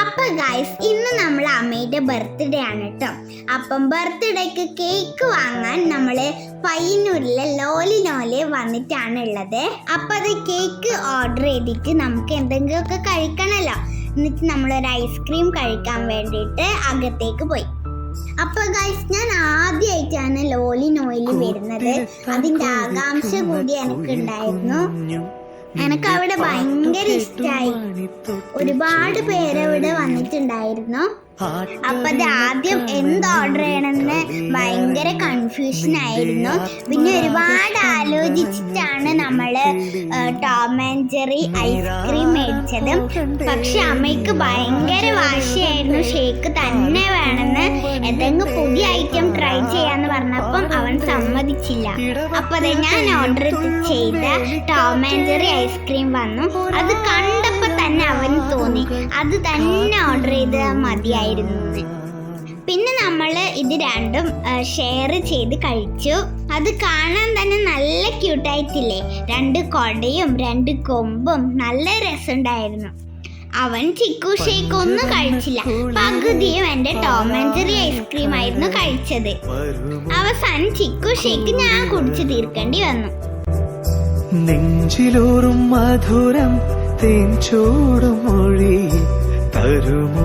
അപ്പൊ ഗൈസ്, ഇന്ന് നമ്മൾ അമ്മയുടെ ബർത്ത്ഡേ ആണ് കേട്ടോ. അപ്പം ബർത്ത്ഡേക്ക് കേക്ക് വാങ്ങാൻ നമ്മള് പയ്യന്നൂരിലെ ലോലിനോല് വന്നിട്ടാണ് ഉള്ളത്. അപ്പൊ അത് കേക്ക് ഓർഡർ ചെയ്തിട്ട് നമുക്ക് എന്തെങ്കിലുമൊക്കെ കഴിക്കണല്ലോ. എന്നിട്ട് നമ്മളൊരു ഐസ്ക്രീം കഴിക്കാൻ വേണ്ടിയിട്ട് അകത്തേക്ക് പോയി. അപ്പൊ ഗൈസ്, ഞാൻ ആദ്യമായിട്ടാണ് ലോലിനോയിൽ വരുന്നത്. അതിന്റെ ആകാംക്ഷ കൂടി എനിക്കുണ്ടായിരുന്നു. എനിക്ക് അവിടെ ഭയങ്കര ഇഷ്ടമായി. ഒരുപാട് പേരവിടെ വന്നിട്ടുണ്ടായിരുന്നു. അപ്പൊ അത് ആദ്യം എന്ത് ഓർഡർ ചെയ്യണമെന്ന് ഭയങ്കര കൺഫ്യൂഷൻ ആയിരുന്നു. പിന്നെ ഒരുപാട് ആലോചിച്ചിട്ടാണ് നമ്മള് ടോം ആൻഡ് ജെറി ഐസ്ക്രീം മേടിച്ചത്. പക്ഷെ അമ്മയ്ക്ക് ഭയങ്കര വാശിയായിരുന്നു ഷേക്ക് തന്നെ വേണമെന്ന്. എന്തെങ്കിലും പുതിയ ഐറ്റം ട്രൈ ചെയ്യാന്ന് പറഞ്ഞപ്പം അവൻ സമ്മതിച്ചില്ല. അപ്പൊ അതെ, ഞാൻ ഓർഡർ ചെയ്ത ടോം ആൻഡ് ജെറി ഐസ്ക്രീം വന്നു. അത് കണ്ടപ്പോ തന്നെ അവന് തോന്നി അത് തന്നെ ഓർഡർ ചെയ്താൽ മതിയായിരുന്നു. പിന്നെ നമ്മൾ ഇത് രണ്ടും ഷെയർ ചെയ്ത് കഴിച്ചു. അത് കാണാൻ തന്നെ നല്ല ക്യൂട്ടായിട്ടില്ലേ? 2 കൊടയും 2 കൊമ്പും നല്ല രസമുണ്ടായിരുന്നു. അവൻ ചിക്കു ഷേക്ക് ഒന്നും കഴിച്ചില്ല. പകുതിയും എൻ്റെ ടോം ആൻഡ് ജെറി ഐസ്ക്രീം ആയിരുന്നു കഴിച്ചത്. അവസാനം ചിക്കു ഷേക്ക് ഞാൻ കുടിച്ചു തീർക്കേണ്ടി വന്നു. നെഞ്ചിലൂറും മധുരം തേൻ ചൂടും മൊഴി തരുമോ,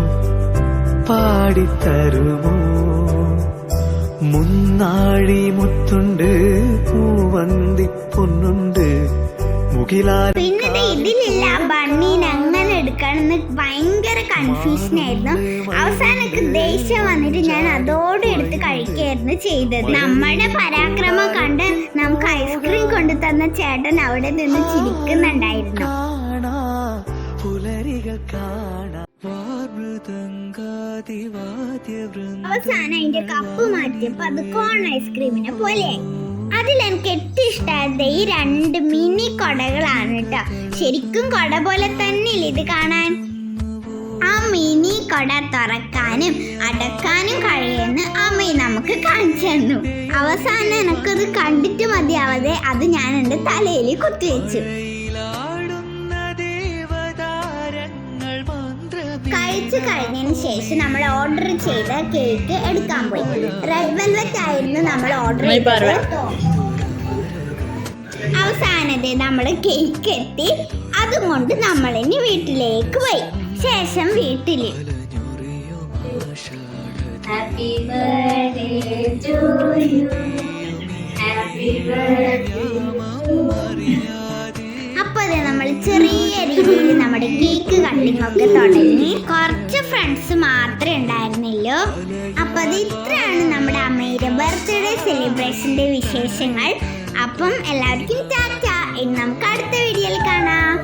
പാടിത്തരുമോ? മുന്നാഴി മുത്തുണ്ട്, പൂവന്തി പൊന്നുണ്ട്, പിന്നെ ഇതിലില്ല ബണ്ണീനെ അങ്ങനെ എടുക്കണമെന്ന് ഭയങ്കര കൺഫ്യൂഷൻ ആയിരുന്നു. അവസാനമൊക്കെ ദേഷ്യം വന്നിട്ട് ഞാൻ അതോടെ എടുത്ത് കഴിക്കുകയായിരുന്നു ചെയ്തത്. നമ്മുടെ പരാക്രമം കണ്ട് നമുക്ക് ഐസ്ക്രീം കൊണ്ടു തന്ന ചേട്ടൻ അവിടെ നിന്ന് ചിരിക്കുന്നുണ്ടായിരുന്നു. അവസാനം അതിന്റെ കപ്പ് മാറ്റിയപ്പോ അത് കോൺ ഐസ്ക്രീമിനെ പോലെയായി. അതിൽ എനിക്ക് ഏറ്റവും ഇഷ്ടമായത് ഈ 2 മിനി കൊടകളാണ് കേട്ടോ. ശരിക്കും കൊട പോലെ തന്നെ ഇല്ല ഇത് കാണാൻ. ആ മിനി കൊട തുറക്കാനും അടക്കാനും കഴിയുമെന്ന് അമ്മ നമുക്ക് കാണിച്ചു തന്നു. അവസാനം എനിക്കത് കണ്ടിട്ട് മതിയാവാതെ അത് ഞാൻ എൻ്റെ തലയിൽ കുത്തിവെച്ചു. കഴിച്ചു കഴിഞ്ഞതിന് ശേഷം നമ്മൾ ഓർഡർ ചെയ്ത കേക്ക് എടുക്കാൻ പോയി. റെഡ് വെൽവെറ്റ് ആയിരുന്നു നമ്മൾ ഓർഡർ ചെയ്തത്. അവസാനത്തെ നമ്മൾ കേക്ക് എത്തി. അതുകൊണ്ട് നമ്മൾ ഇനി വീട്ടിലേക്ക് പോയി. ശേഷം വീട്ടില് happy birthday to you, happy birthday. അപ്പൊ അതെ, നമ്മൾ ചെറിയ രീതിയിൽ നമ്മുടെ കേക്ക് കട്ടിങ് ഒക്കെ തുടങ്ങി. കുറച്ച് ഫ്രണ്ട്സ് മാത്രമേ ഉണ്ടായിരുന്നില്ലോ. അപ്പൊ അത് ഇത്രയാണ് നമ്മുടെ അമ്മയുടെ ബർത്ത്ഡേ സെലിബ്രേഷന്റെ വിശേഷങ്ങൾ. അപ്പം എല്ലാവർക്കും ടാറ്റ. ഇനി നമുക്ക് അടുത്ത വീഡിയോയിൽ കാണാം.